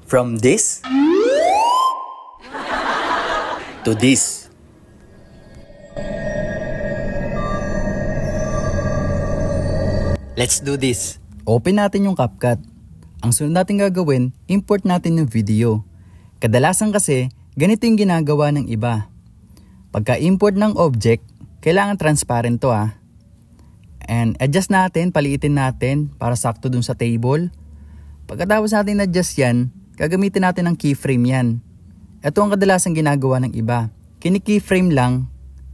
From this to this. Let's do this. Open natin yung CapCut. Ang sunod natin gagawin, import natin yung video. Kadalasan kasi, ganito yung ginagawa ng iba. Pagka-import ng object, kailangan transparent to And adjust natin, paliitin natin para sakto dun sa table. Pagkatapos natin adjust yan, gagamitin natin ng keyframe yan. Ito ang kadalasan ginagawa ng iba. Kini-keyframe lang,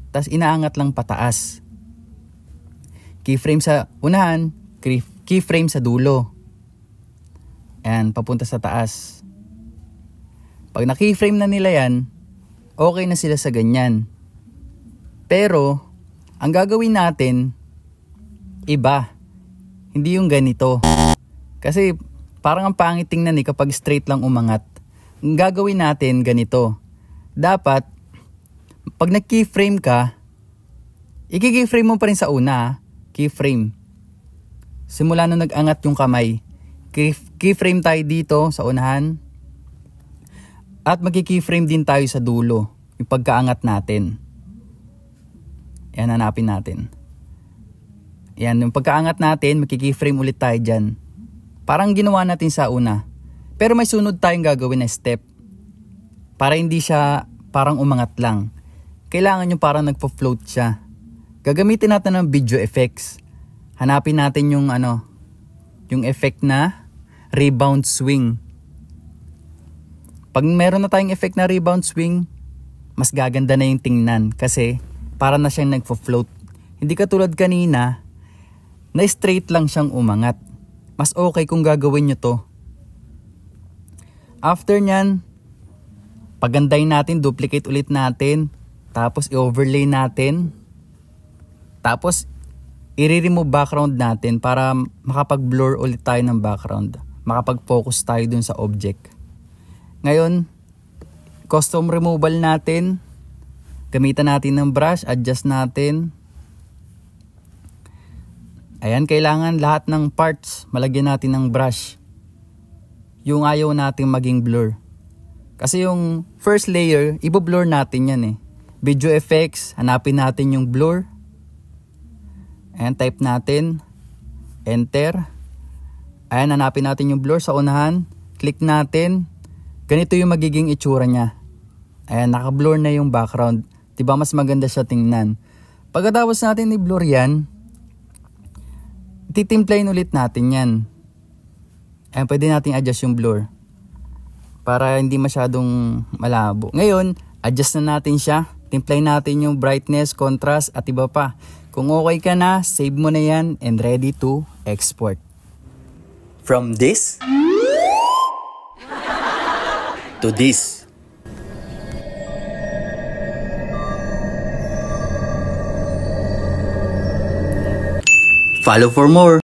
tas inaangat lang pataas. Keyframe sa unahan, keyframe sa dulo. And papunta sa taas. Pag na-keyframe na nila yan, okay na sila sa ganyan. Pero, ang gagawin natin, iba. Hindi yung ganito. Kasi, parang ang pangit tingnan kapag straight lang umangat. Ang gagawin natin ganito. Dapat, pag nag-keyframe ka, i-keyframe mo pa rin sa una. Keyframe. Simula nung nag-angat yung kamay. Keyframe tayo dito sa unahan. At mag-keyframe din tayo sa dulo. Yung pagkaangat natin. Yan, hanapin natin. Yan, yung pagkaangat natin, mag-keyframe ulit tayo dyan. Parang ginawa natin sa una. Pero may sunod tayong gagawin na step. Para hindi siya parang umangat lang. Kailangan yung parang nagpo-float siya. Gagamitin natin ng video effects. Hanapin natin yung yung effect na rebound swing. Pag meron na tayong effect na rebound swing, mas gaganda na yung tingnan kasi para na siyang nagpo-float. Hindi katulad kanina na straight lang siyang umangat. Mas okay kung gagawin nyo to. After nyan, pagandahin natin, duplicate ulit natin, tapos i-overlay natin, tapos i-remove background natin para makapag-blur ulit tayo ng background. Makapag-focus tayo dun sa object. Ngayon, custom removal natin. Gamitan natin ng brush, adjust natin. Ayan, kailangan lahat ng parts malagyan natin ng brush. Yung ayaw natin maging blur. Kasi yung first layer, ibo-blur natin yan Video effects, hanapin natin yung blur. Ayan, type natin. Enter. Ayan, hanapin natin yung blur sa unahan. Click natin. Ganito yung magiging itsura niya. Ayan, naka-blur na yung background. Diba mas maganda siya tingnan. Pagkatapos natin i-blur yan, titimplayin ulit natin yan. Ayan, pwede natin adjust yung blur. Para hindi masyadong malabo. Ngayon, adjust na natin siya. Timplayin natin yung brightness, contrast, at iba pa. Kung okay ka na, save mo na yan and ready to export. From this to this. Follow for more.